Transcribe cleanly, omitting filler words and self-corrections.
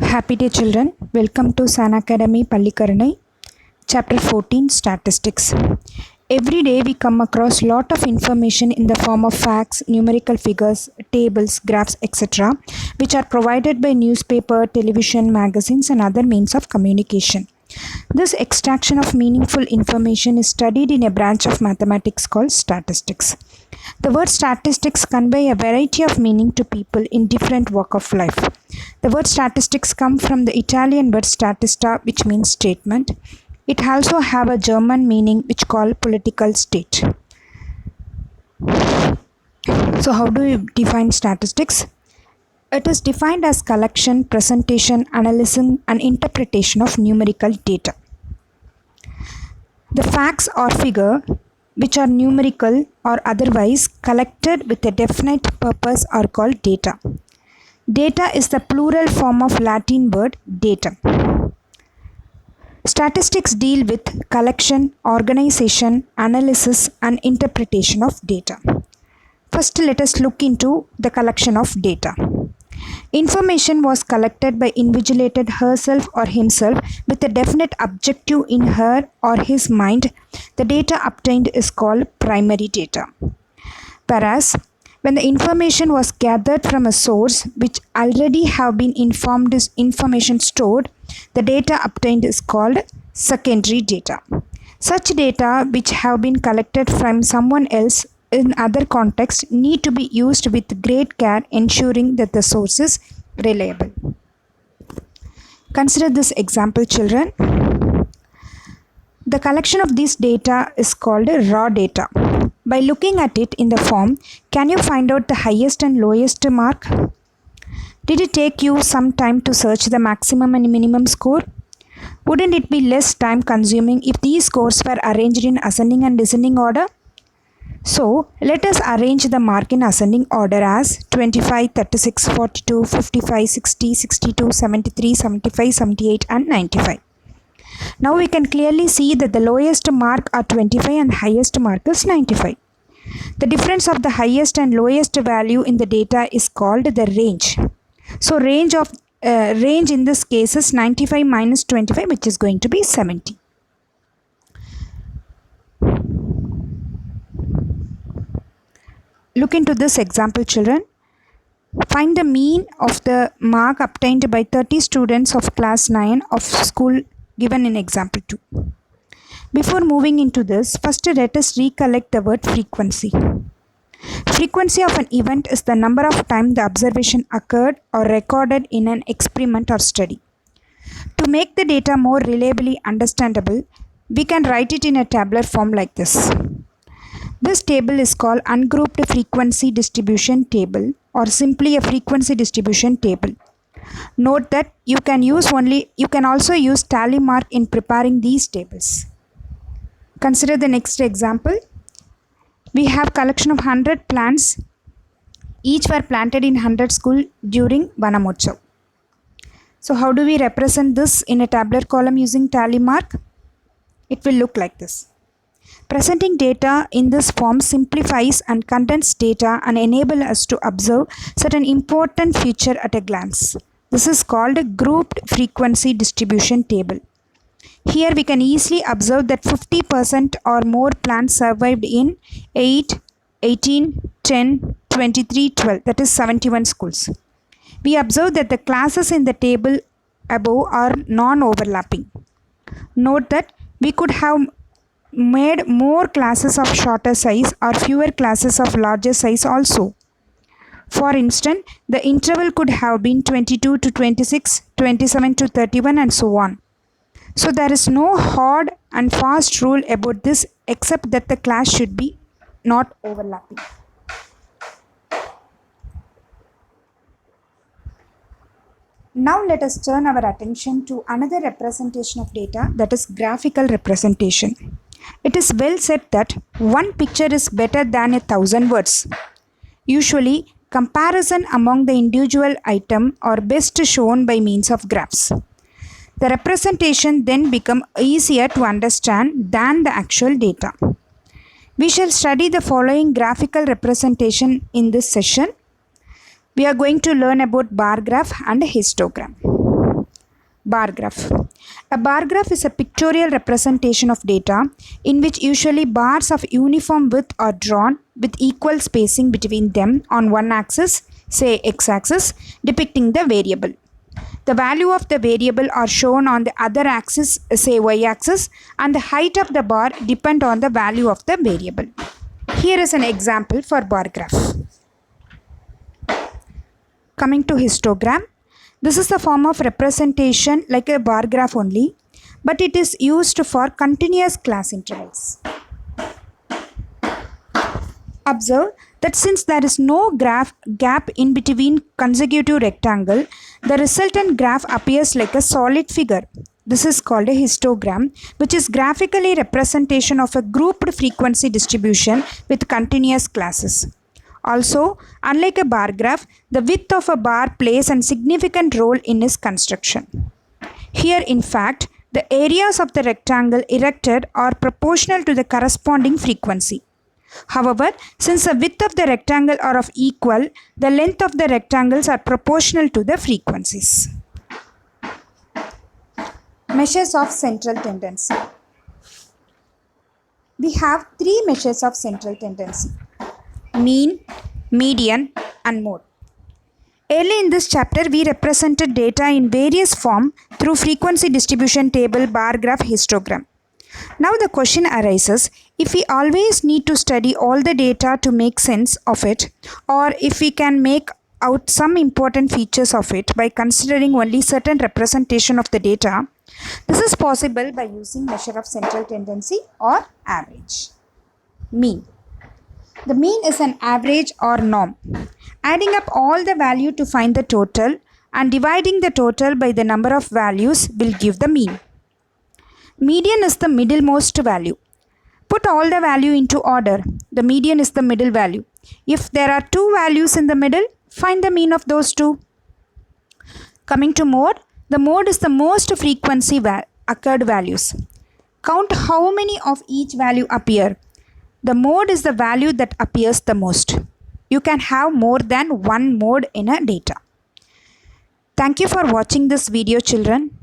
Happy day children, welcome to San Academy Pallikaranai, chapter 14 Statistics. Every day we come across lot of information in the form of facts, numerical figures, tables, graphs, etc. which are provided by newspaper, television, magazines and other means of communication. This extraction of meaningful information is studied in a branch of mathematics called statistics. The word statistics convey a variety of meaning to people in different walk of life. The word statistics come from the Italian word statista, which means statement. It also have a German meaning which called political state. So how do you define statistics? It is defined as collection, presentation, analysis and interpretation of numerical data. The facts or figure which are numerical or otherwise collected with a definite purpose are called data. Data is the plural form of Latin word datum. Statistics deal with collection, organization, analysis and interpretation of data. First, let us look into the collection of data. Information was collected by invigilator herself or himself with a definite objective in her or his mind. The data obtained is called primary data. Whereas, when the information was gathered from a source which already have been informed is information stored, the data obtained is called secondary data. Such data which have been collected from someone else in other contexts need to be used with great care, ensuring that the source is reliable. Consider this example, children. The collection of this data is called raw data. By looking at it in the form, can you find out the highest and lowest mark? Did it take you some time to search the maximum and minimum score? Wouldn't it be less time consuming if these scores were arranged in ascending and descending order? So, let us arrange the mark in ascending order as 25, 36, 42, 55, 60, 62, 73, 75, 78 and 95. Now we can clearly see that the lowest mark are 25 and highest mark is 95. The difference of the highest and lowest value in the data is called the range. So, range in this case is 95 minus 25, which is going to be 70. Look into this example, children. Find the mean of the mark obtained by 30 students of class 9 of school given in example 2. Before moving into this, first let us recollect the word frequency. Frequency of an event is the number of times the observation occurred or recorded in an experiment or study. To make the data more reliably understandable, we can write it in a tabular form like this. This table is called ungrouped frequency distribution table or simply a frequency distribution table. Note that you can also use tally mark in preparing these tables. Consider the next example. We have collection of 100 plants. Each were planted in 100 school during Vanamotsav. So how do we represent this in a tabular column using tally mark? It will look like this. Presenting data in this form simplifies and condenses data and enable us to observe certain important feature at a glance. This is called a grouped frequency distribution table. Here we can easily observe that 50% or more plants survived in 8, 18, 10, 23, 12, that is 71 schools. We observe that the classes in the table above are non-overlapping. Note that we could have made more classes of shorter size or fewer classes of larger size also. For instance, the interval could have been 22 to 26, 27 to 31 and so on. So there is no hard and fast rule about this except that the class should be not overlapping. Now let us turn our attention to another representation of data, that is graphical representation. It is well said that one picture is better than 1,000 words. Usually, comparison among the individual item are best shown by means of graphs. The representation then becomes easier to understand than the actual data. We shall study the following graphical representation in this session. We are going to learn about bar graph and histogram. Bar graph. A bar graph is a pictorial representation of data in which usually bars of uniform width are drawn with equal spacing between them on one axis, say x-axis, depicting the variable. The value of the variable are shown on the other axis, say y-axis, and the height of the bar depend on the value of the variable. Here is an example for bar graph. Coming to histogram. This is the form of representation like a bar graph only, but it is used for continuous class intervals. Observe that since there is no gap in between consecutive rectangle, the resultant graph appears like a solid figure. This is called a histogram, which is graphically representation of a grouped frequency distribution with continuous classes. Also, unlike a bar graph, the width of a bar plays a significant role in its construction. Here, in fact, the areas of the rectangle erected are proportional to the corresponding frequency. However, since the width of the rectangle are of equal, the length of the rectangles are proportional to the frequencies. Measures of central tendency. We have three measures of central tendency: mean, median, and mode. Early in this chapter, we represented data in various forms through frequency distribution table, bar graph, histogram. Now the question arises, if we always need to study all the data to make sense of it, or if we can make out some important features of it by considering only certain representation of the data, this is possible by using measure of central tendency or average. Mean. The mean is an average or norm. Adding up all the value to find the total and dividing the total by the number of values will give the mean. Median is the middlemost value. Put all the value into order. The median is the middle value. If there are two values in the middle, find the mean of those two. Coming to mode, the mode is the most frequency occurred values. Count how many of each value appear. The mode is the value that appears the most. You can have more than one mode in a data. Thank you for watching this video, children.